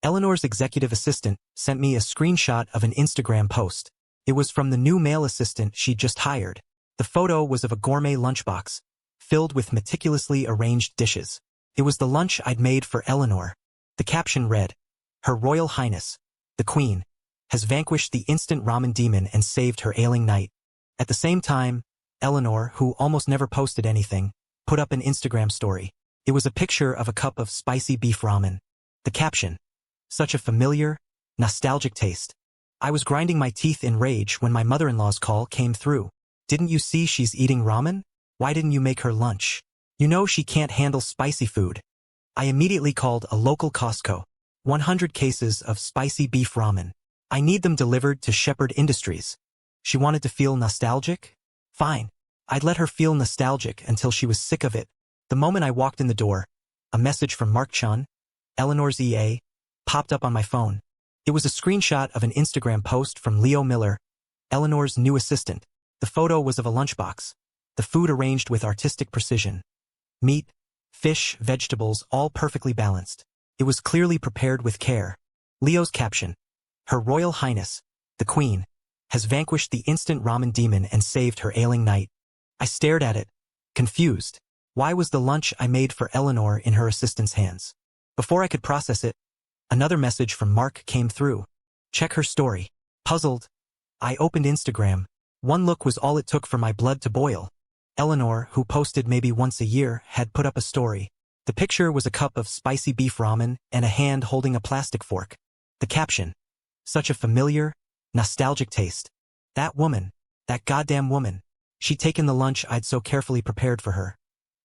Eleanor's executive assistant sent me a screenshot of an Instagram post. It was from the new male assistant she'd just hired. The photo was of a gourmet lunchbox, filled with meticulously arranged dishes. It was the lunch I'd made for Eleanor. The caption read, "Her Royal Highness, the Queen, has vanquished the instant ramen demon and saved her ailing knight." At the same time, Eleanor, who almost never posted anything, put up an Instagram story. It was a picture of a cup of spicy beef ramen. The caption, "Such a familiar, nostalgic taste." I was grinding my teeth in rage when my mother-in-law's call came through. "Didn't you see she's eating ramen? Why didn't you make her lunch? You know she can't handle spicy food." I immediately called a local Costco. 100 cases of spicy beef ramen. I need them delivered to Shepherd Industries. She wanted to feel nostalgic? Fine. I'd let her feel nostalgic until she was sick of it. The moment I walked in the door, a message from Mark Chun, Eleanor's EA, popped up on my phone. It was a screenshot of an Instagram post from Leo Miller, Eleanor's new assistant. The photo was of a lunchbox, the food arranged with artistic precision. Meat, fish, vegetables, all perfectly balanced. It was clearly prepared with care. Leo's caption, "Her Royal Highness, the Queen, has vanquished the instant ramen demon and saved her ailing knight." I stared at it, confused. Why was the lunch I made for Eleanor in her assistant's hands? Before I could process it, another message from Mark came through. "Check her story." Puzzled, I opened Instagram. One look was all it took for my blood to boil. Eleanor, who posted maybe once a year, had put up a story. The picture was a cup of spicy beef ramen and a hand holding a plastic fork. The caption, "Such a familiar, nostalgic taste." That woman, that goddamn woman. She'd taken the lunch I'd so carefully prepared for her,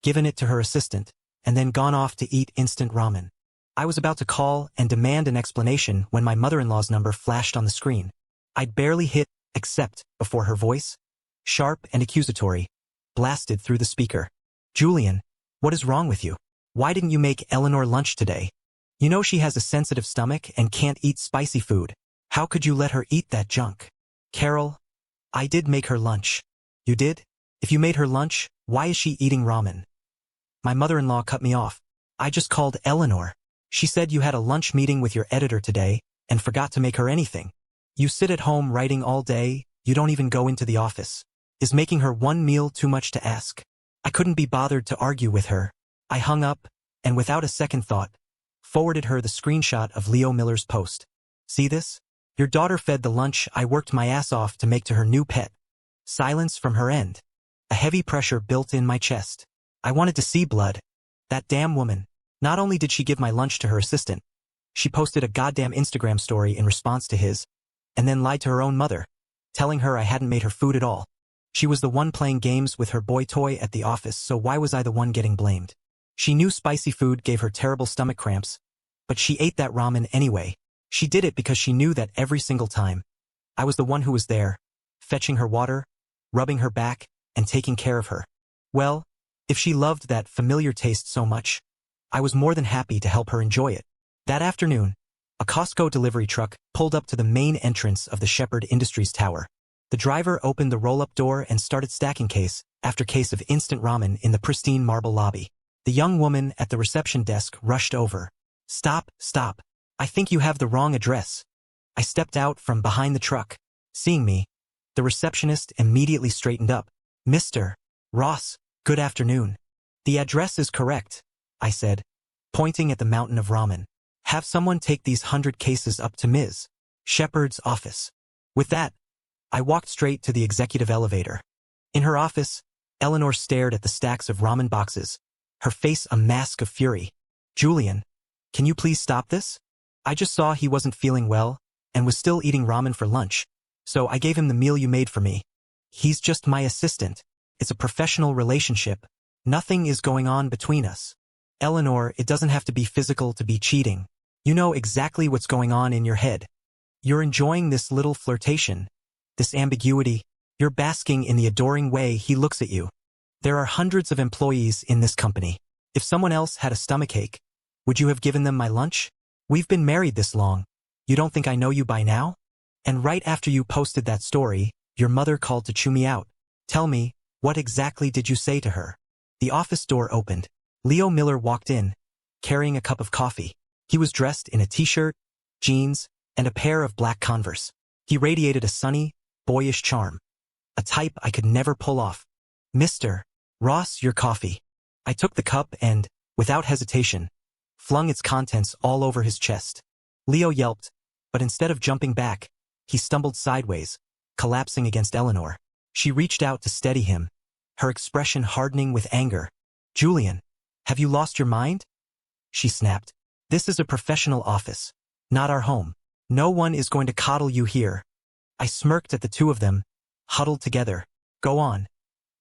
given it to her assistant, and then gone off to eat instant ramen. I was about to call and demand an explanation when my mother-in-law's number flashed on the screen. I'd barely hit accept before her voice, sharp and accusatory, blasted through the speaker. "Julian, what is wrong with you? Why didn't you make Eleanor lunch today? You know she has a sensitive stomach and can't eat spicy food. How could you let her eat that junk?" "Carol, I did make her lunch." "You did? If you made her lunch, why is she eating ramen?" My mother-in-law cut me off. "I just called Eleanor. She said you had a lunch meeting with your editor today and forgot to make her anything. You sit at home writing all day, you don't even go into the office. Is making her one meal too much to ask?" I couldn't be bothered to argue with her. I hung up, and without a second thought, forwarded her the screenshot of Leo Miller's post. "See this? Your daughter fed the lunch I worked my ass off to make to her new pet." Silence from her end. A heavy pressure built in my chest. I wanted to see blood. That damn woman. Not only did she give my lunch to her assistant, she posted a goddamn Instagram story in response to his, and then lied to her own mother, telling her I hadn't made her food at all. She was the one playing games with her boy toy at the office, so why was I the one getting blamed? She knew spicy food gave her terrible stomach cramps, but she ate that ramen anyway. She did it because she knew that every single time, I was the one who was there, fetching her water, rubbing her back, and taking care of her. Well, if she loved that familiar taste so much, I was more than happy to help her enjoy it. That afternoon, a Costco delivery truck pulled up to the main entrance of the Shepherd Industries tower. The driver opened the roll-up door and started stacking case after case of instant ramen in the pristine marble lobby. The young woman at the reception desk rushed over. "Stop, stop. I think you have the wrong address." I stepped out from behind the truck. Seeing me, the receptionist immediately straightened up. "Mr. Ross, good afternoon. The address is correct," I said, pointing at the mountain of ramen. "Have someone take these 100 cases up to Ms. Shepherd's office." With that, I walked straight to the executive elevator. In her office, Eleanor stared at the stacks of ramen boxes, her face a mask of fury. "Julian, can you please stop this? I just saw he wasn't feeling well and was still eating ramen for lunch, so I gave him the meal you made for me. He's just my assistant. It's a professional relationship. Nothing is going on between us. Eleanor, it doesn't have to be physical to be cheating. You know exactly what's going on in your head. You're enjoying this little flirtation, this ambiguity. You're basking in the adoring way he looks at you. There are hundreds of employees in this company. If someone else had a stomachache, would you have given them my lunch? We've been married this long. You don't think I know you by now? And right after you posted that story, your mother called to chew me out. Tell me, what exactly did you say to her?" The office door opened. Leo Miller walked in, carrying a cup of coffee. He was dressed in a t-shirt, jeans, and a pair of black Converse. He radiated a sunny, boyish charm, a type I could never pull off. "Mr. Ross, your coffee." I took the cup and, without hesitation, flung its contents all over his chest. Leo yelped, but instead of jumping back, he stumbled sideways, collapsing against Eleanor. She reached out to steady him, her expression hardening with anger. "Julian, have you lost your mind?" she snapped. "This is a professional office, not our home. No one is going to coddle you here." I smirked at the two of them, huddled together. "Go on.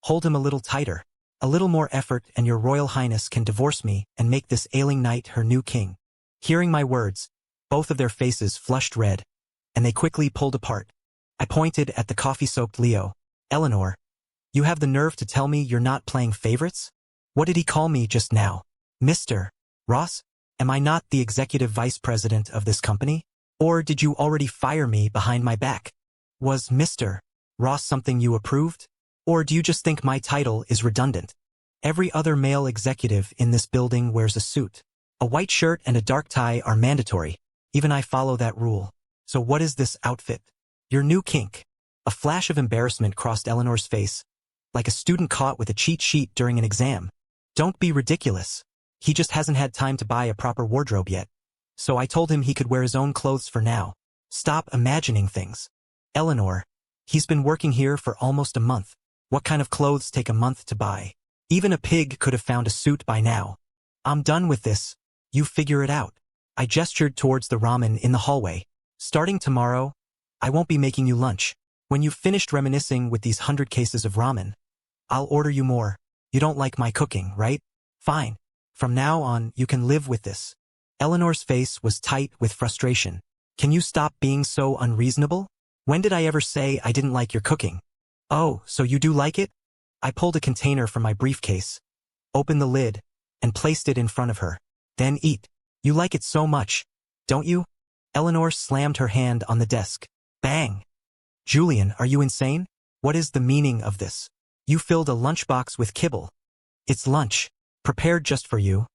Hold him a little tighter. A little more effort and your Royal Highness can divorce me and make this ailing knight her new king." Hearing my words, both of their faces flushed red, and they quickly pulled apart. I pointed at the coffee-soaked Leo. "Eleanor, you have the nerve to tell me you're not playing favorites? What did he call me just now? Mr. Ross? Am I not the executive vice president of this company? Or did you already fire me behind my back? Was Mr. Ross something you approved? Or do you just think my title is redundant? Every other male executive in this building wears a suit. A white shirt and a dark tie are mandatory. Even I follow that rule. So what is this outfit? Your new kink." A flash of embarrassment crossed Eleanor's face, like a student caught with a cheat sheet during an exam. "Don't be ridiculous. He just hasn't had time to buy a proper wardrobe yet. So I told him he could wear his own clothes for now. Stop imagining things. Eleanor, he's been working here for almost a month. What kind of clothes take a month to buy? Even a pig could have found a suit by now. I'm done with this. You figure it out." I gestured towards the ramen in the hallway. "Starting tomorrow, I won't be making you lunch. When you've finished reminiscing with these 100 cases of ramen, I'll order you more. You don't like my cooking, right? Fine. From now on, you can live with this." Eleanor's face was tight with frustration. "Can you stop being so unreasonable? When did I ever say I didn't like your cooking? Oh, so you do like it?" I pulled a container from my briefcase, opened the lid, and placed it in front of her. "Then eat. You like it so much, don't you?" Eleanor slammed her hand on the desk. Bang! "Julian, are you insane? What is the meaning of this? You filled a lunchbox with kibble." "It's lunch, prepared just for you,"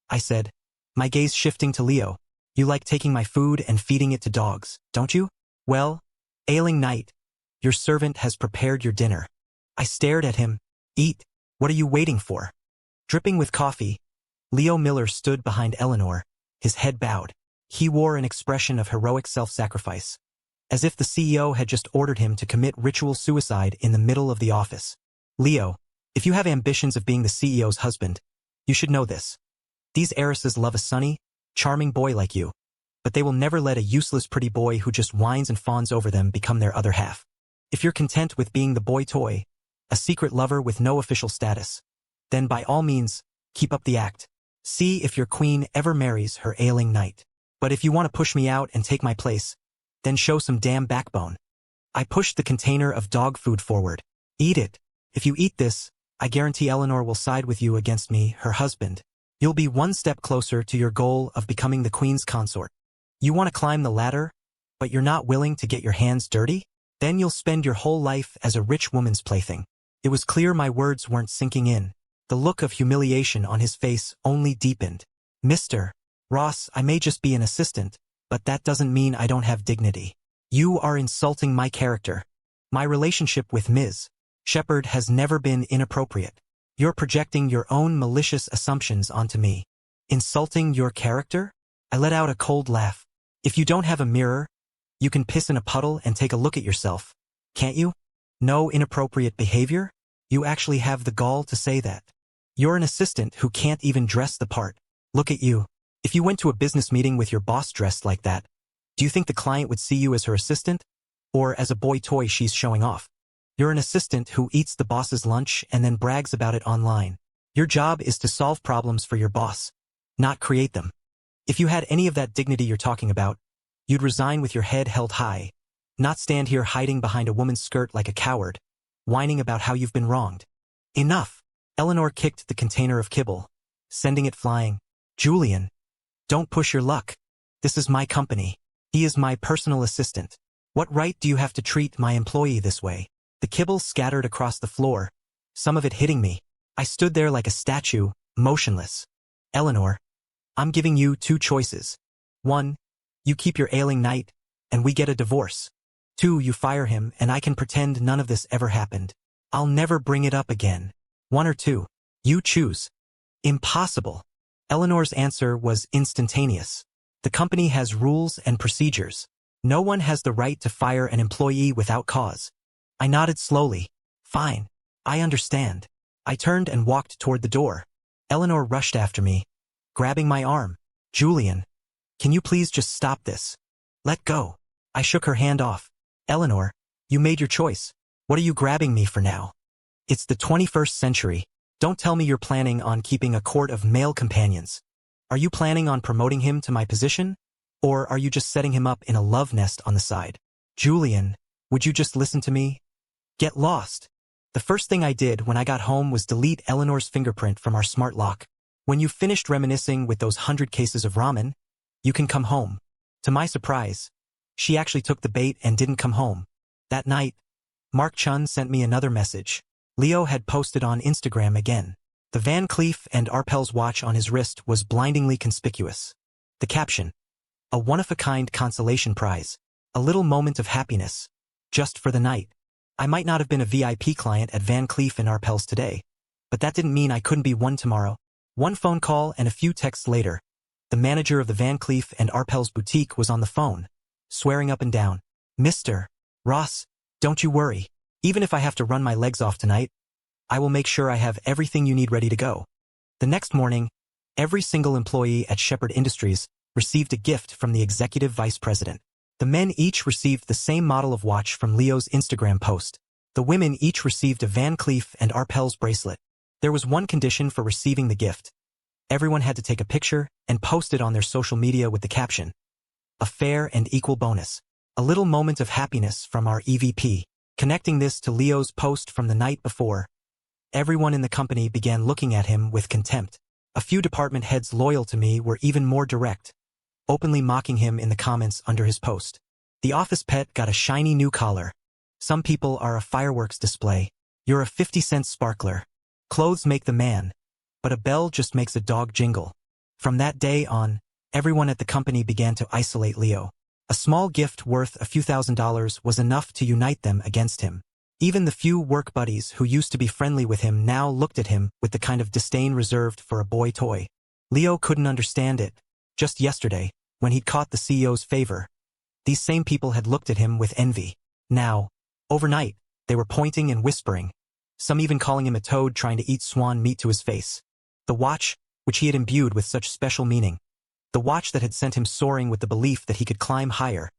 I said, my gaze shifting to Leo. "You like taking my food and feeding it to dogs, don't you? Well, ailing knight, your servant has prepared your dinner." I stared at him. "Eat. What are you waiting for?" Dripping with coffee, Leo Miller stood behind Eleanor, his head bowed. He wore an expression of heroic self-sacrifice, as if the CEO had just ordered him to commit ritual suicide in the middle of the office. "Leo, if you have ambitions of being the CEO's husband, you should know this. These heiresses love a sunny, charming boy like you, but they will never let a useless pretty boy who just whines and fawns over them become their other half. If you're content with being the boy toy, a secret lover with no official status, then by all means, keep up the act. See if your queen ever marries her ailing knight. But if you want to push me out and take my place, then show some damn backbone." I pushed the container of dog food forward. "Eat it. If you eat this, I guarantee Eleanor will side with you against me, her husband. You'll be one step closer to your goal of becoming the queen's consort. You want to climb the ladder, but you're not willing to get your hands dirty? Then you'll spend your whole life as a rich woman's plaything." It was clear my words weren't sinking in. The look of humiliation on his face only deepened. "Mr. Ross, I may just be an assistant, but that doesn't mean I don't have dignity. You are insulting my character. My relationship with Ms. Shepard has never been inappropriate. You're projecting your own malicious assumptions onto me. Insulting your character?" I let out a cold laugh. "If you don't have a mirror, you can piss in a puddle and take a look at yourself, can't you? No inappropriate behavior? You actually have the gall to say that. You're an assistant who can't even dress the part. Look at you. If you went to a business meeting with your boss dressed like that, do you think the client would see you as her assistant? Or as a boy toy she's showing off? You're an assistant who eats the boss's lunch and then brags about it online. Your job is to solve problems for your boss, not create them. If you had any of that dignity you're talking about, you'd resign with your head held high, not stand here hiding behind a woman's skirt like a coward, whining about how you've been wronged." "Enough." Eleanor kicked the container of kibble, sending it flying. "Julian, don't push your luck. This is my company. He is my personal assistant. What right do you have to treat my employee this way?" The kibble scattered across the floor, some of it hitting me. I stood there like a statue, motionless. "Eleanor, I'm giving you two choices. One, You keep your ailing night, and we get a divorce. 2. You fire him, and I can pretend none of this ever happened. I'll never bring it up again. 1 or 2. You choose. Impossible. Eleanor's answer was instantaneous. The company has rules and procedures. No one has the right to fire an employee without cause. I nodded slowly. Fine. I understand. I turned and walked toward the door. Eleanor rushed after me, grabbing my arm. Julian, can you please just stop this? Let go. I shook her hand off. Eleanor, you made your choice. What are you grabbing me for now? It's the 21st century. Don't tell me you're planning on keeping a court of male companions. Are you planning on promoting him to my position? Or are you just setting him up in a love nest on the side? Julian, would you just listen to me? Get lost. The first thing I did when I got home was delete Eleanor's fingerprint from our smart lock. When you've finished reminiscing with those 100 cases of ramen, you can come home. To my surprise, she actually took the bait and didn't come home. That night, Mark Chun sent me another message. Leo had posted on Instagram again. The Van Cleef and Arpels watch on his wrist was blindingly conspicuous. The caption: a one-of-a-kind consolation prize. A little moment of happiness. Just for the night. I might not have been a VIP client at Van Cleef and Arpels today, but that didn't mean I couldn't be one tomorrow. One phone call and a few texts later, the manager of the Van Cleef and Arpels boutique was on the phone, swearing up and down. Mr. Ross, don't you worry. Even if I have to run my legs off tonight, I will make sure I have everything you need ready to go. The next morning, every single employee at Shepherd Industries received a gift from the executive vice president. The men each received the same model of watch from Leo's Instagram post. The women each received a Van Cleef and Arpels bracelet. There was one condition for receiving the gift. Everyone had to take a picture and post it on their social media with the caption: a fair and equal bonus. A little moment of happiness from our EVP. Connecting this to Leo's post from the night before, everyone in the company began looking at him with contempt. A few department heads loyal to me were even more direct, openly mocking him in the comments under his post. The office pet got a shiny new collar. Some people are a fireworks display. You're a 50-cent sparkler. Clothes make the man, but a bell just makes a dog jingle. From that day on, everyone at the company began to isolate Leo. A small gift worth a few $1,000s was enough to unite them against him. Even the few work buddies who used to be friendly with him now looked at him with the kind of disdain reserved for a boy toy. Leo couldn't understand it. Just yesterday, when he'd caught the CEO's favor, these same people had looked at him with envy. Now, overnight, they were pointing and whispering, some even calling him a toad trying to eat swan meat to his face. The watch, which he had imbued with such special meaning, the watch that had sent him soaring with the belief that he could climb higher,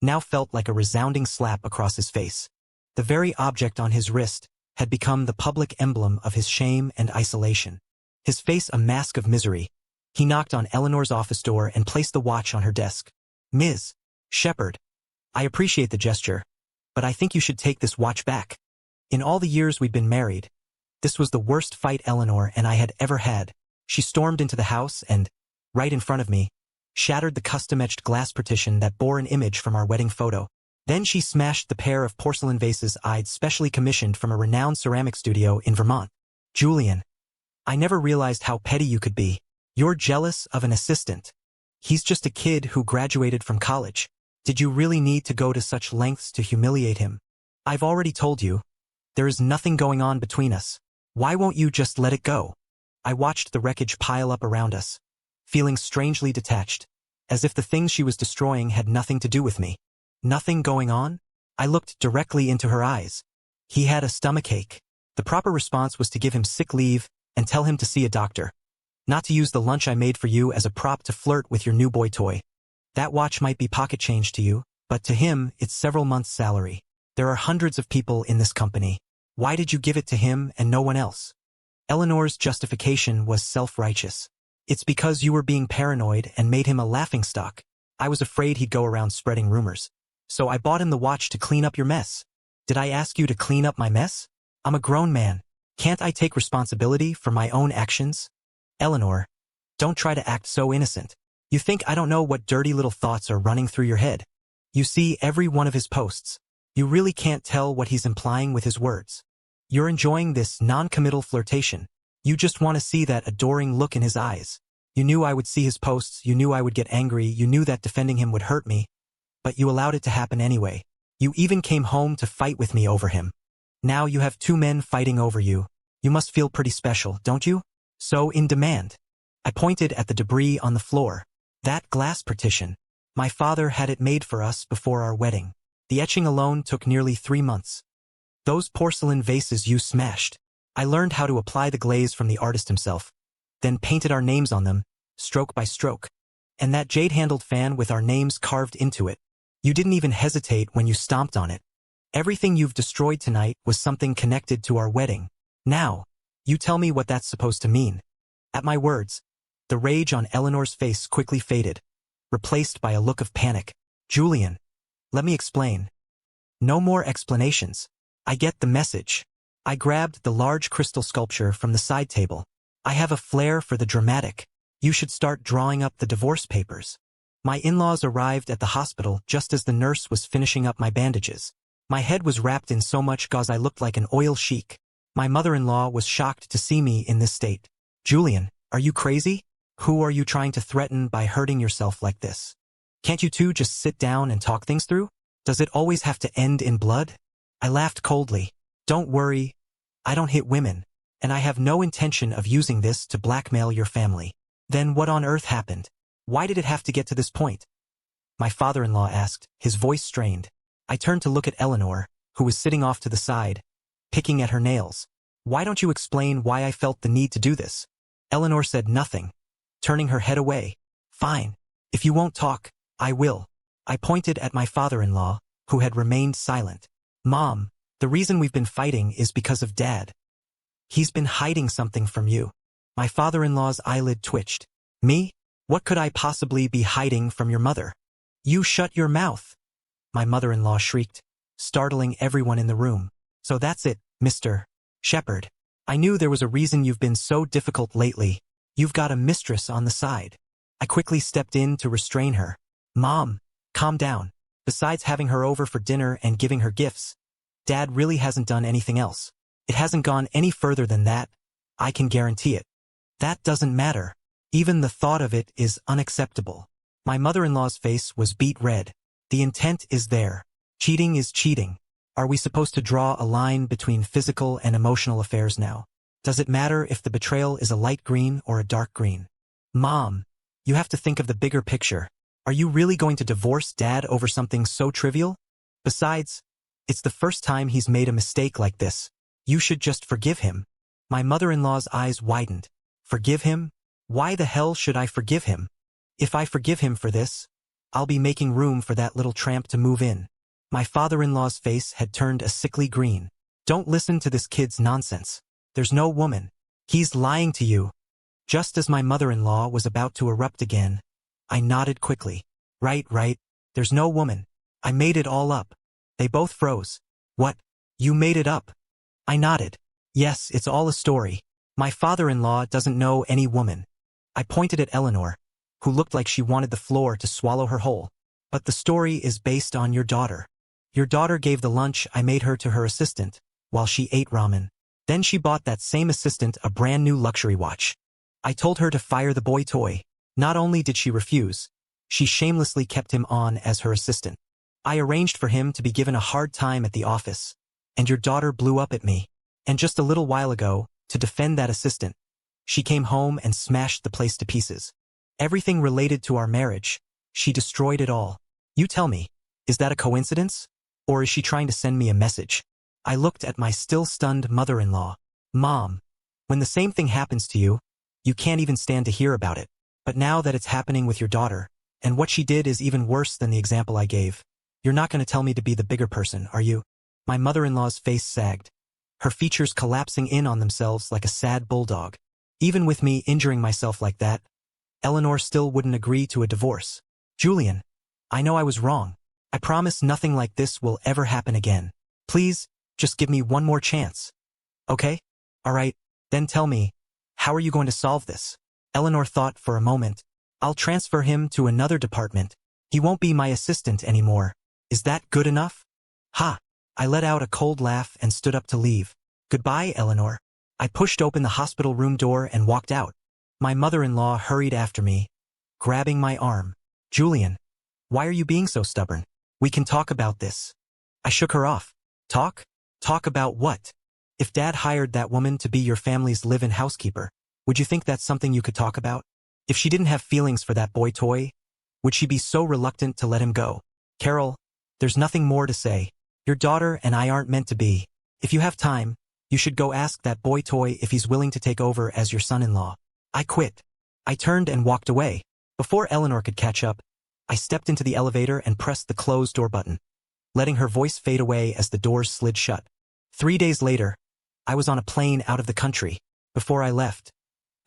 now felt like a resounding slap across his face. The very object on his wrist had become the public emblem of his shame and isolation. His face a mask of misery, he knocked on Eleanor's office door and placed the watch on her desk. Ms. Shepherd, I appreciate the gesture, but I think you should take this watch back. In all the years we'd been married, this was the worst fight Eleanor and I had ever had. She stormed into the house and, right in front of me, shattered the custom-etched glass partition that bore an image from our wedding photo. Then she smashed the pair of porcelain vases I'd specially commissioned from a renowned ceramic studio in Vermont. Julian, I never realized how petty you could be. You're jealous of an assistant. He's just a kid who graduated from college. Did you really need to go to such lengths to humiliate him? I've already told you. There is nothing going on between us. Why won't you just let it go? I watched the wreckage pile up around us, feeling strangely detached, as if the things she was destroying had nothing to do with me. Nothing going on? I looked directly into her eyes. He had a stomachache. The proper response was to give him sick leave and tell him to see a doctor. Not to use the lunch I made for you as a prop to flirt with your new boy toy. That watch might be pocket change to you, but to him it's several months' salary. There are hundreds of people in this company. Why did you give it to him and no one else? Eleanor's justification was self-righteous. It's because you were being paranoid and made him a laughingstock. I was afraid he'd go around spreading rumors. So I bought him the watch to clean up your mess. Did I ask you to clean up my mess? I'm a grown man. Can't I take responsibility for my own actions? Eleanor, don't try to act so innocent. You think I don't know what dirty little thoughts are running through your head. You see every one of his posts. You really can't tell what he's implying with his words. You're enjoying this non-committal flirtation. You just want to see that adoring look in his eyes. You knew I would see his posts, you knew I would get angry, you knew that defending him would hurt me, but you allowed it to happen anyway. You even came home to fight with me over him. Now you have two men fighting over you. You must feel pretty special, don't you? So in demand. I pointed at the debris on the floor. That glass partition. My father had it made for us before our wedding. The etching alone took nearly 3 months. Those porcelain vases you smashed. I learned how to apply the glaze from the artist himself, then painted our names on them, stroke by stroke. And that jade-handled fan with our names carved into it. You didn't even hesitate when you stomped on it. Everything you've destroyed tonight was something connected to our wedding. Now, you tell me what that's supposed to mean. At my words, the rage on Eleanor's face quickly faded, replaced by a look of panic. Julian, let me explain. No more explanations. I get the message. I grabbed the large crystal sculpture from the side table. I have a flair for the dramatic. You should start drawing up the divorce papers. My in-laws arrived at the hospital just as the nurse was finishing up my bandages. My head was wrapped in so much gauze I looked like an oil sheik. My mother-in-law was shocked to see me in this state. Julian, are you crazy? Who are you trying to threaten by hurting yourself like this? Can't you two just sit down and talk things through? Does it always have to end in blood? I laughed coldly. Don't worry, I don't hit women, and I have no intention of using this to blackmail your family. Then what on earth happened? Why did it have to get to this point? My father-in-law asked, his voice strained. I turned to look at Eleanor, who was sitting off to the side, picking at her nails. Why don't you explain why I felt the need to do this? Eleanor said nothing, turning her head away. Fine. If you won't talk, I will. I pointed at my father-in-law, who had remained silent. Mom, the reason we've been fighting is because of Dad. He's been hiding something from you. My father-in-law's eyelid twitched. Me? What could I possibly be hiding from your mother? You shut your mouth. My mother-in-law shrieked, startling everyone in the room. So that's it, Mr. Shepherd. I knew there was a reason you've been so difficult lately. You've got a mistress on the side. I quickly stepped in to restrain her. Mom, calm down. Besides having her over for dinner and giving her gifts, Dad really hasn't done anything else. It hasn't gone any further than that. I can guarantee it. That doesn't matter. Even the thought of it is unacceptable. My mother-in-law's face was beet red. The intent is there. Cheating is cheating. Are we supposed to draw a line between physical and emotional affairs now? Does it matter if the betrayal is a light green or a dark green? Mom, you have to think of the bigger picture. Are you really going to divorce Dad over something so trivial? Besides, it's the first time he's made a mistake like this. You should just forgive him. My mother-in-law's eyes widened. Forgive him? Why the hell should I forgive him? If I forgive him for this, I'll be making room for that little tramp to move in. My father-in-law's face had turned a sickly green. Don't listen to this kid's nonsense. There's no woman. He's lying to you. Just as my mother-in-law was about to erupt again, I nodded quickly. Right. There's no woman. I made it all up. They both froze. What? You made it up? I nodded. Yes, it's all a story. My father-in-law doesn't know any woman. I pointed at Eleanor, who looked like she wanted the floor to swallow her whole. But the story is based on your daughter. Your daughter gave the lunch I made her to her assistant, while she ate ramen. Then she bought that same assistant a brand new luxury watch. I told her to fire the boy toy. Not only did she refuse, she shamelessly kept him on as her assistant. I arranged for him to be given a hard time at the office, and your daughter blew up at me. And just a little while ago, to defend that assistant, she came home and smashed the place to pieces. Everything related to our marriage, she destroyed it all. You tell me, is that a coincidence? Or is she trying to send me a message? I looked at my still stunned mother-in-law. Mom, when the same thing happens to you, you can't even stand to hear about it. But now that it's happening with your daughter, and what she did is even worse than the example I gave, you're not going to tell me to be the bigger person, are you? My mother-in-law's face sagged, her features collapsing in on themselves like a sad bulldog. Even with me injuring myself like that, Eleanor still wouldn't agree to a divorce. Julian, I know I was wrong. I promise nothing like this will ever happen again. Please, just give me one more chance. Okay? All right, then tell me, how are you going to solve this? Eleanor thought for a moment. I'll transfer him to another department. He won't be my assistant anymore. Is that good enough? Ha! I let out a cold laugh and stood up to leave. Goodbye, Eleanor. I pushed open the hospital room door and walked out. My mother-in-law hurried after me, grabbing my arm. Julian, why are you being so stubborn? We can talk about this. I shook her off. Talk? Talk about what? If Dad hired that woman to be your family's live-in housekeeper, would you think that's something you could talk about? If she didn't have feelings for that boy toy, would she be so reluctant to let him go? Carol, there's nothing more to say. Your daughter and I aren't meant to be. If you have time, you should go ask that boy toy if he's willing to take over as your son-in-law. I quit. I turned and walked away. Before Eleanor could catch up, I stepped into the elevator and pressed the close door button, letting her voice fade away as the doors slid shut. 3 days later, I was on a plane out of the country. Before I left,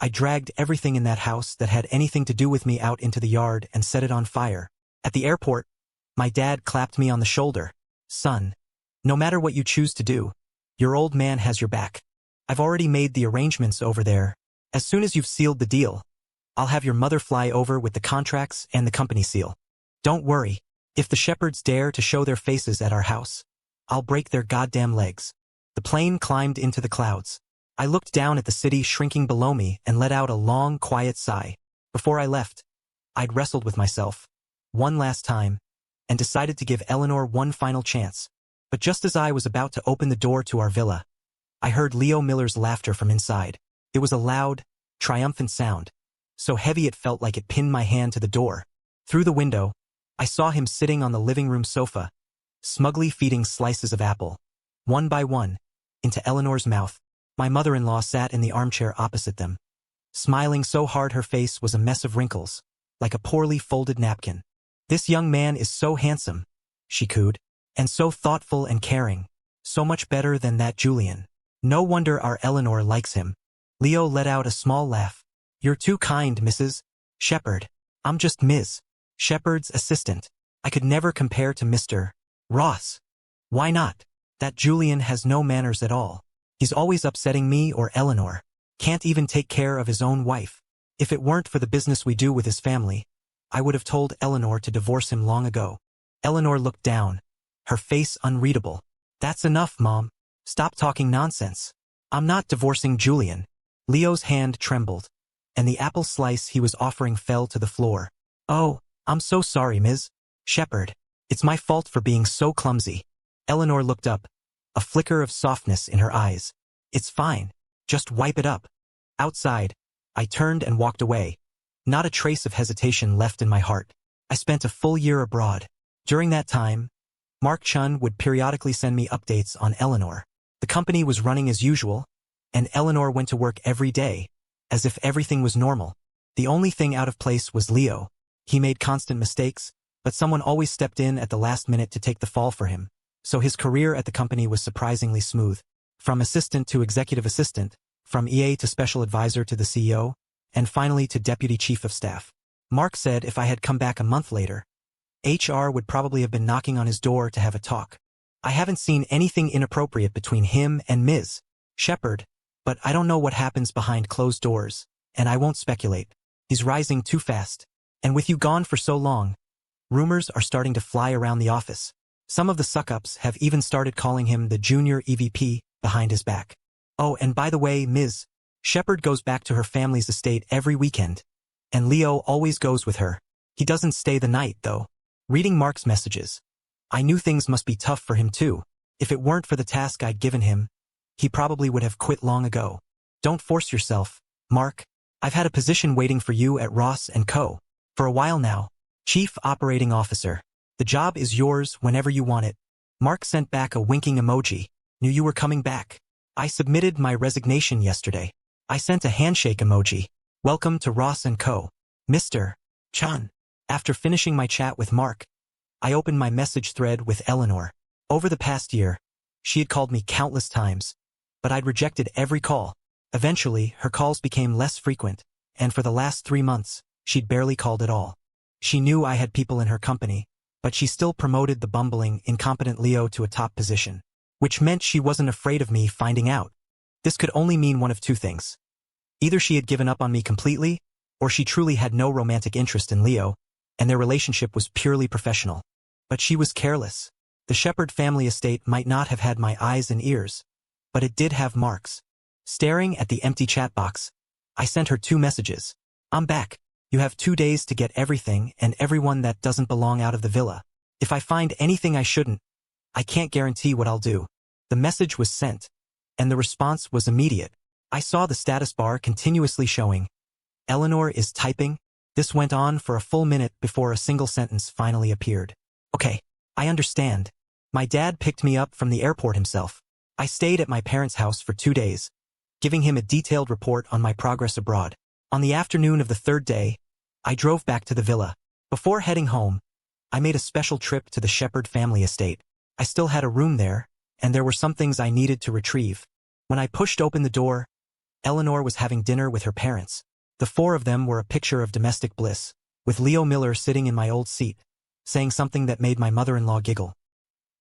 I dragged everything in that house that had anything to do with me out into the yard and set it on fire. At the airport, my dad clapped me on the shoulder. Son, no matter what you choose to do, your old man has your back. I've already made the arrangements over there. As soon as you've sealed the deal, I'll have your mother fly over with the contracts and the company seal. Don't worry. If the Shepherds dare to show their faces at our house, I'll break their goddamn legs. The plane climbed into the clouds. I looked down at the city shrinking below me and let out a long, quiet sigh. Before I left, I'd wrestled with myself, one last time, and decided to give Eleanor one final chance. But just as I was about to open the door to our villa, I heard Leo Miller's laughter from inside. It was a loud, triumphant sound, so heavy it felt like it pinned my hand to the door. Through the window, I saw him sitting on the living room sofa, smugly feeding slices of apple, one by one, into Eleanor's mouth. My mother-in-law sat in the armchair opposite them, smiling so hard her face was a mess of wrinkles, like a poorly folded napkin. This young man is so handsome, she cooed, and so thoughtful and caring, so much better than that Julian. No wonder our Eleanor likes him. Leo let out a small laugh. You're too kind, Mrs. Shepherd. I'm just Ms. Shepherd's assistant. I could never compare to Mr. Ross. Why not? That Julian has no manners at all. He's always upsetting me or Eleanor. Can't even take care of his own wife. If it weren't for the business we do with his family, I would have told Eleanor to divorce him long ago. Eleanor looked down, her face unreadable. That's enough, Mom. Stop talking nonsense. I'm not divorcing Julian. Leo's hand trembled, and the apple slice he was offering fell to the floor. Oh, I'm so sorry, Ms. Shepherd. It's my fault for being so clumsy. Eleanor looked up, a flicker of softness in her eyes. It's fine. Just wipe it up. Outside, I turned and walked away. Not a trace of hesitation left in my heart. I spent a full year abroad. During that time, Mark Chun would periodically send me updates on Eleanor. The company was running as usual, and Eleanor went to work every day, as if everything was normal. The only thing out of place was Leo. He made constant mistakes, but someone always stepped in at the last minute to take the fall for him. So his career at the company was surprisingly smooth. From assistant to executive assistant, from EA to special advisor to the CEO, and finally to deputy chief of staff. Mark said if I had come back a month later, HR would probably have been knocking on his door to have a talk. I haven't seen anything inappropriate between him and Ms. Shepherd, but I don't know what happens behind closed doors, and I won't speculate. He's rising too fast. And with you gone for so long, rumors are starting to fly around the office. Some of the suck-ups have even started calling him the junior EVP behind his back. Oh, and by the way, Ms. Shepherd goes back to her family's estate every weekend, and Leo always goes with her. He doesn't stay the night, though. Reading Mark's messages, I knew things must be tough for him too. If it weren't for the task I'd given him, he probably would have quit long ago. Don't force yourself, Mark. I've had a position waiting for you at Ross & Co. for a while now. Chief Operating Officer. The job is yours whenever you want it. Mark sent back a winking emoji. Knew you were coming back. I submitted my resignation yesterday. I sent a handshake emoji. Welcome to Ross & Co. Mr. Chan. After finishing my chat with Mark, I opened my message thread with Eleanor. Over the past year, she had called me countless times, but I'd rejected every call. Eventually, her calls became less frequent, and for the last 3 months, she'd barely called at all. She knew I had people in her company, but she still promoted the bumbling, incompetent Leo to a top position, which meant she wasn't afraid of me finding out. This could only mean one of two things. Either she had given up on me completely, or she truly had no romantic interest in Leo, and their relationship was purely professional. But she was careless. The Shepherd family estate might not have had my eyes and ears, but it did have Mark's. Staring at the empty chat box, I sent her 2 messages. I'm back. You have 2 days to get everything and everyone that doesn't belong out of the villa. If I find anything I shouldn't, I can't guarantee what I'll do. The message was sent, and the response was immediate. I saw the status bar continuously showing, Eleanor is typing. This went on for a full minute before a single sentence finally appeared. Okay, I understand. My dad picked me up from the airport himself. I stayed at my parents' house for 2 days, giving him a detailed report on my progress abroad. On the afternoon of the 3rd day, I drove back to the villa. Before heading home, I made a special trip to the Shepherd family estate. I still had a room there, and there were some things I needed to retrieve. When I pushed open the door, Eleanor was having dinner with her parents. The 4 of them were a picture of domestic bliss, with Leo Miller sitting in my old seat, saying something that made my mother-in-law giggle.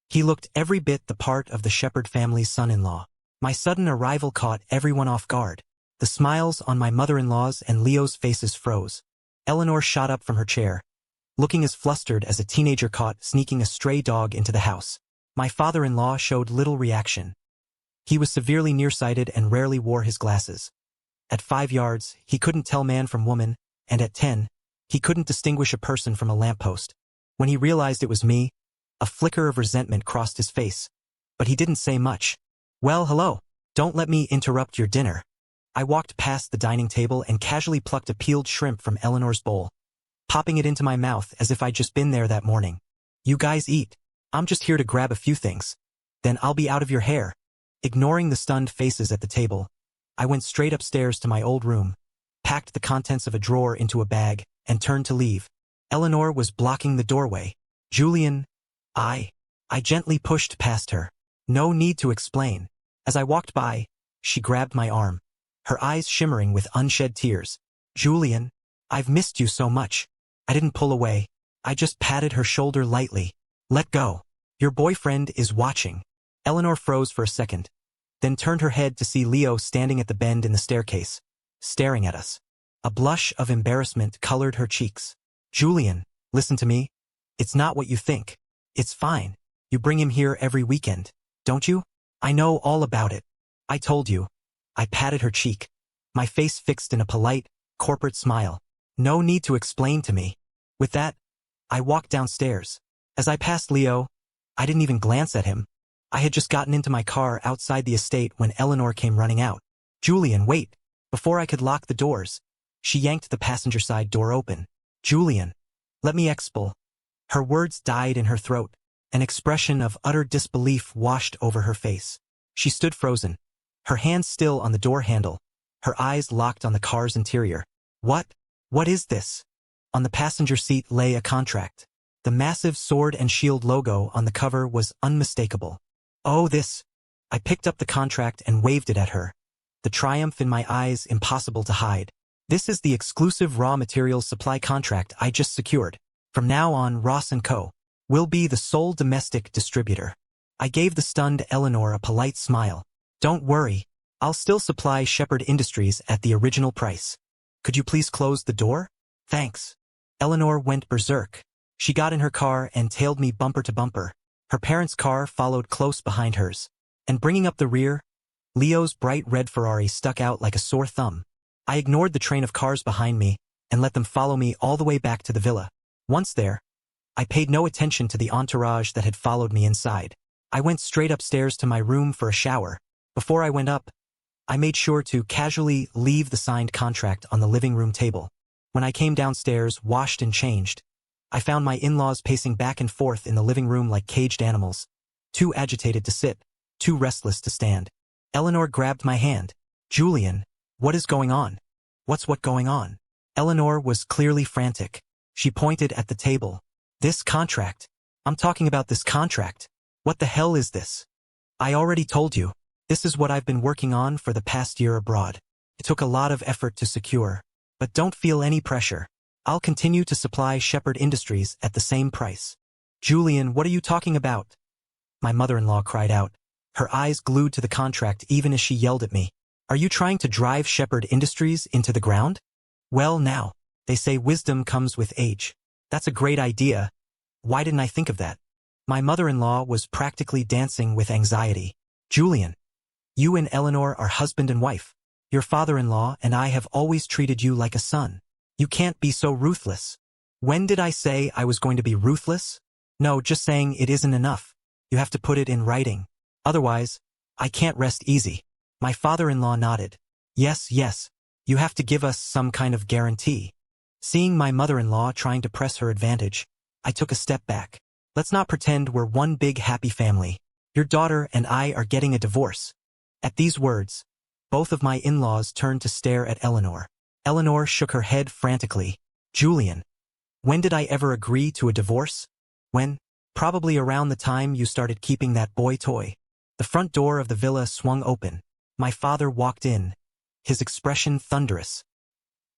He looked every bit the part of the Shepherd family's son-in-law. My sudden arrival caught everyone off guard. The smiles on my mother-in-law's and Leo's faces froze. Eleanor shot up from her chair, looking as flustered as a teenager caught sneaking a stray dog into the house. My father-in-law showed little reaction. He was severely nearsighted and rarely wore his glasses. At 5 yards, he couldn't tell man from woman, and at 10, he couldn't distinguish a person from a lamppost. When he realized it was me, a flicker of resentment crossed his face, but he didn't say much. Well, hello. Don't let me interrupt your dinner. I walked past the dining table and casually plucked a peeled shrimp from Eleanor's bowl, popping it into my mouth as if I'd just been there that morning. You guys eat. I'm just here to grab a few things. Then I'll be out of your hair. Ignoring the stunned faces at the table, I went straight upstairs to my old room, packed the contents of a drawer into a bag, and turned to leave. Eleanor was blocking the doorway. Julian, I gently pushed past her. No need to explain. As I walked by, she grabbed my arm, her eyes shimmering with unshed tears. Julian, I've missed you so much. I didn't pull away. I just patted her shoulder lightly. Let go. Your boyfriend is watching. Eleanor froze for a second, then turned her head to see Leo standing at the bend in the staircase, staring at us. A blush of embarrassment colored her cheeks. Julian, listen to me. It's not what you think. It's fine. You bring him here every weekend, don't you? I know all about it. I told you. I patted her cheek, my face fixed in a polite, corporate smile. No need to explain to me. With that, I walked downstairs. As I passed Leo, I didn't even glance at him. I had just gotten into my car outside the estate when Eleanor came running out. Julian, wait. Before I could lock the doors, she yanked the passenger side door open. Julian, let me expel. Her words died in her throat. An expression of utter disbelief washed over her face. She stood frozen, her hands still on the door handle, her eyes locked on the car's interior. What? What is this? On the passenger seat lay a contract. The massive sword and shield logo on the cover was unmistakable. Oh, this. I picked up the contract and waved it at her, the triumph in my eyes impossible to hide. This is the exclusive raw materials supply contract I just secured. From now on, Ross & Co. will be the sole domestic distributor. I gave the stunned Eleanor a polite smile. Don't worry, I'll still supply Shepherd Industries at the original price. Could you please close the door? Thanks. Eleanor went berserk. She got in her car and tailed me bumper to bumper. Her parents' car followed close behind hers. And bringing up the rear, Leo's bright red Ferrari stuck out like a sore thumb. I ignored the train of cars behind me and let them follow me all the way back to the villa. Once there, I paid no attention to the entourage that had followed me inside. I went straight upstairs to my room for a shower. Before I went up, I made sure to casually leave the signed contract on the living room table. When I came downstairs, washed and changed, I found my in-laws pacing back and forth in the living room like caged animals, too agitated to sit, too restless to stand. Eleanor grabbed my hand. Julian, what is going on? What's going on? Eleanor was clearly frantic. She pointed at the table. This contract. I'm talking about this contract. What the hell is this? I already told you. This is what I've been working on for the past year abroad. It took a lot of effort to secure. But don't feel any pressure. I'll continue to supply Shepherd Industries at the same price. Julian, what are you talking about? My mother-in-law cried out, her eyes glued to the contract even as she yelled at me. Are you trying to drive Shepherd Industries into the ground? Well now, they say wisdom comes with age. That's a great idea. Why didn't I think of that? My mother-in-law was practically dancing with anxiety. Julian, you and Eleanor are husband and wife. Your father-in-law and I have always treated you like a son. You can't be so ruthless. When did I say I was going to be ruthless? No, just saying it isn't enough. You have to put it in writing. Otherwise, I can't rest easy. My father-in-law nodded. Yes, yes. You have to give us some kind of guarantee. Seeing my mother-in-law trying to press her advantage, I took a step back. Let's not pretend we're one big happy family. Your daughter and I are getting a divorce. At these words, both of my in-laws turned to stare at Eleanor. Eleanor shook her head frantically. Julian, when did I ever agree to a divorce? When? Probably around the time you started keeping that boy toy. The front door of the villa swung open. My father walked in, his expression thunderous.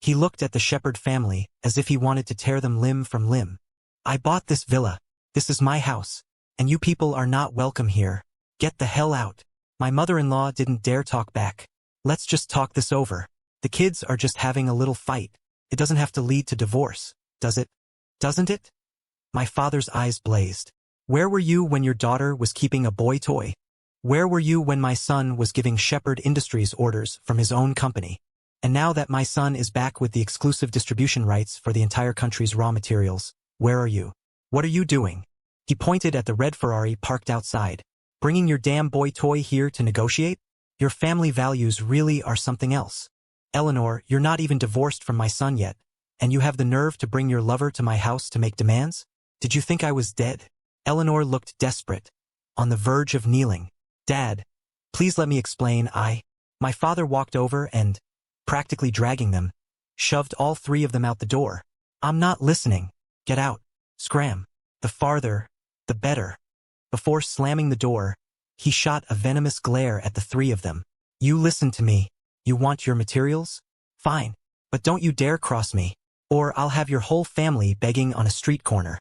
He looked at the Shepherd family as if he wanted to tear them limb from limb. I bought this villa. This is my house. And you people are not welcome here. Get the hell out. My mother-in-law didn't dare talk back. Let's just talk this over. The kids are just having a little fight. It doesn't have to lead to divorce, does it? Doesn't it? My father's eyes blazed. Where were you when your daughter was keeping a boy toy? Where were you when my son was giving Shepherd Industries orders from his own company? And now that my son is back with the exclusive distribution rights for the entire country's raw materials, where are you? What are you doing? He pointed at the red Ferrari parked outside. Bringing your damn boy toy here to negotiate? Your family values really are something else. Eleanor, you're not even divorced from my son yet, and you have the nerve to bring your lover to my house to make demands? Did you think I was dead? Eleanor looked desperate, on the verge of kneeling. Dad, please let me explain. My father walked over and, practically dragging them, shoved all three of them out the door. I'm not listening. Get out. Scram. The farther, the better. Before slamming the door, he shot a venomous glare at the three of them. You listen to me. You want your materials? Fine. But don't you dare cross me, or I'll have your whole family begging on a street corner.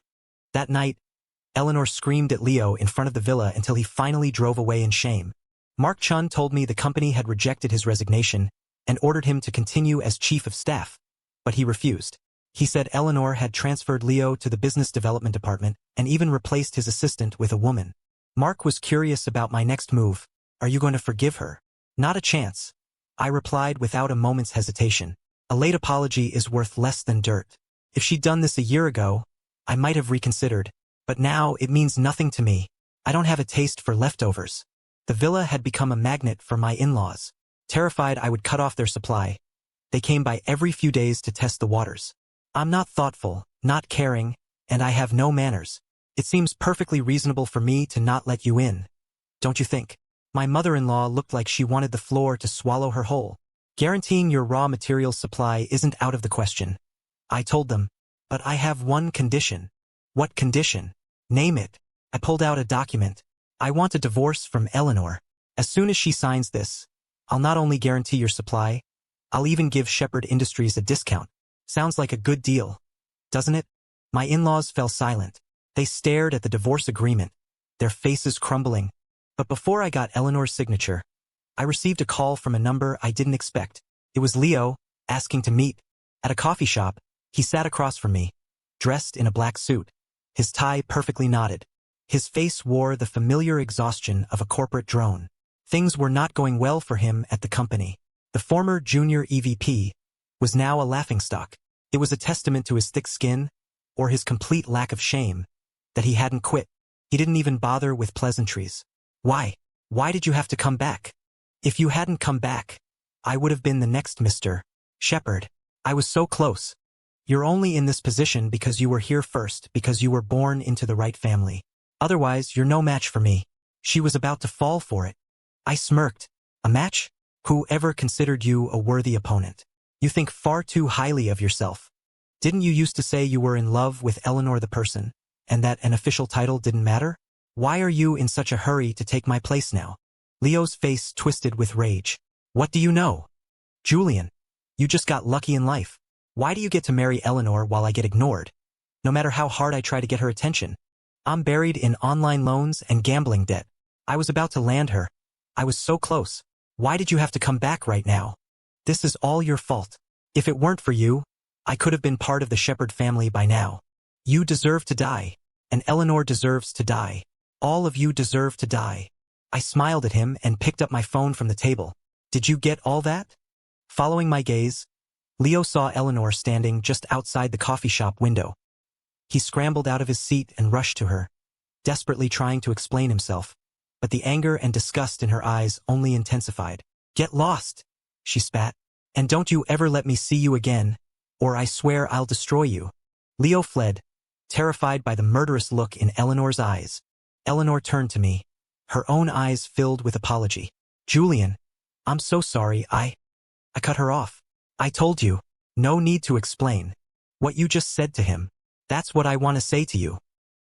That night, Eleanor screamed at Leo in front of the villa until he finally drove away in shame. Mark Chun told me the company had rejected his resignation and ordered him to continue as chief of staff, but he refused. He said Eleanor had transferred Leo to the business development department and even replaced his assistant with a woman. Mark was curious about my next move. Are you going to forgive her? Not a chance. I replied without a moment's hesitation. A late apology is worth less than dirt. If she'd done this a year ago, I might have reconsidered, but now it means nothing to me. I don't have a taste for leftovers. The villa had become a magnet for my in-laws. Terrified I would cut off their supply, they came by every few days to test the waters. I'm not thoughtful, not caring, and I have no manners. It seems perfectly reasonable for me to not let you in. Don't you think? My mother-in-law looked like she wanted the floor to swallow her whole. Guaranteeing your raw materials supply isn't out of the question. I told them, but I have one condition. What condition? Name it. I pulled out a document. I want a divorce from Eleanor. As soon as she signs this, I'll not only guarantee your supply, I'll even give Shepherd Industries a discount. Sounds like a good deal, doesn't it? My in-laws fell silent. They stared at the divorce agreement, their faces crumbling. But before I got Eleanor's signature, I received a call from a number I didn't expect. It was Leo, asking to meet. At a coffee shop, he sat across from me, dressed in a black suit, his tie perfectly knotted. His face wore the familiar exhaustion of a corporate drone. Things were not going well for him at the company. The former junior EVP was now a laughingstock. It was a testament to his thick skin, or his complete lack of shame, that he hadn't quit. He didn't even bother with pleasantries. Why? Why did you have to come back? If you hadn't come back, I would have been the next Mr. Shepherd. I was so close. You're only in this position because you were here first, because you were born into the right family. Otherwise, you're no match for me. She was about to fall for it. I smirked. A match? Who ever considered you a worthy opponent? You think far too highly of yourself. Didn't you used to say you were in love with Eleanor the person, and that an official title didn't matter? Why are you in such a hurry to take my place now? Leo's face twisted with rage. What do you know? Julian, you just got lucky in life. Why do you get to marry Eleanor while I get ignored? No matter how hard I try to get her attention. I'm buried in online loans and gambling debt. I was about to land her. I was so close. Why did you have to come back right now? This is all your fault. If it weren't for you, I could have been part of the Shepherd family by now. You deserve to die, and Eleanor deserves to die. All of you deserve to die. I smiled at him and picked up my phone from the table. Did you get all that? Following my gaze, Leo saw Eleanor standing just outside the coffee shop window. He scrambled out of his seat and rushed to her, desperately trying to explain himself, but the anger and disgust in her eyes only intensified. "Get lost," she spat, "and don't you ever let me see you again, or I swear I'll destroy you." Leo fled, terrified by the murderous look in Eleanor's eyes. Eleanor turned to me, her own eyes filled with apology. "Julian, I'm so sorry, I cut her off. I told you. No need to explain. What you just said to him. That's what I want to say to you.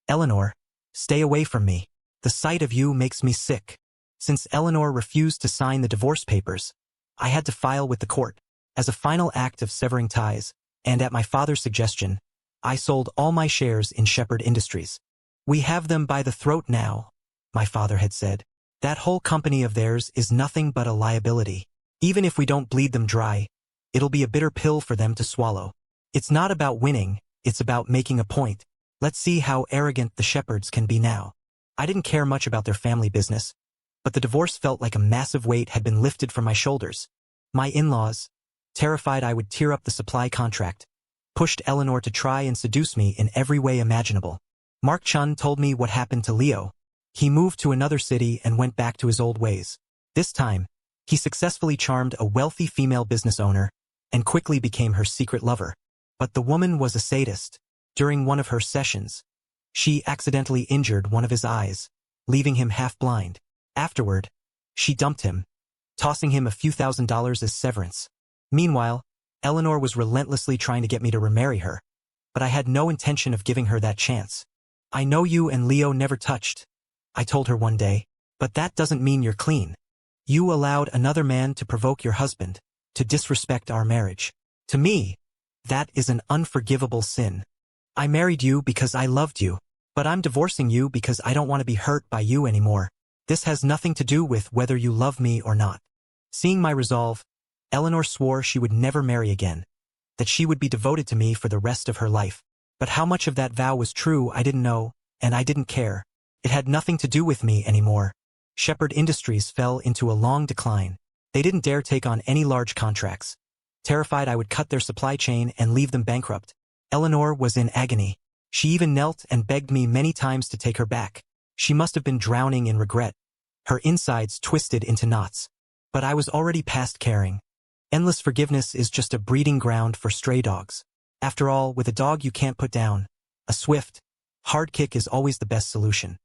Eleanor, stay away from me. The sight of you makes me sick." Since Eleanor refused to sign the divorce papers, I had to file with the court. As a final act of severing ties, and at my father's suggestion, I sold all my shares in Shepherd Industries. "We have them by the throat now," my father had said. "That whole company of theirs is nothing but a liability. Even if we don't bleed them dry, it'll be a bitter pill for them to swallow. It's not about winning, it's about making a point. Let's see how arrogant the Shepherds can be now." I didn't care much about their family business, but the divorce felt like a massive weight had been lifted from my shoulders. My in-laws, terrified I would tear up the supply contract, pushed Eleanor to try and seduce me in every way imaginable. Mark Chun told me what happened to Leo. He moved to another city and went back to his old ways. This time, he successfully charmed a wealthy female business owner and quickly became her secret lover. But the woman was a sadist. During one of her sessions, she accidentally injured one of his eyes, leaving him half blind. Afterward, she dumped him, tossing him a few $1,000s as severance. Meanwhile, Eleanor was relentlessly trying to get me to remarry her, but I had no intention of giving her that chance. "I know you and Leo never touched," I told her one day, "but that doesn't mean you're clean. You allowed another man to provoke your husband, to disrespect our marriage. To me, that is an unforgivable sin. I married you because I loved you, but I'm divorcing you because I don't want to be hurt by you anymore. This has nothing to do with whether you love me or not." Seeing my resolve, Eleanor swore she would never marry again, that she would be devoted to me for the rest of her life. But how much of that vow was true I didn't know, and I didn't care. It had nothing to do with me anymore. Shepherd Industries fell into a long decline. They didn't dare take on any large contracts, terrified I would cut their supply chain and leave them bankrupt. Eleanor was in agony. She even knelt and begged me many times to take her back. She must have been drowning in regret, her insides twisted into knots. But I was already past caring. Endless forgiveness is just a breeding ground for stray dogs. After all, with a dog you can't put down, a swift, hard kick is always the best solution.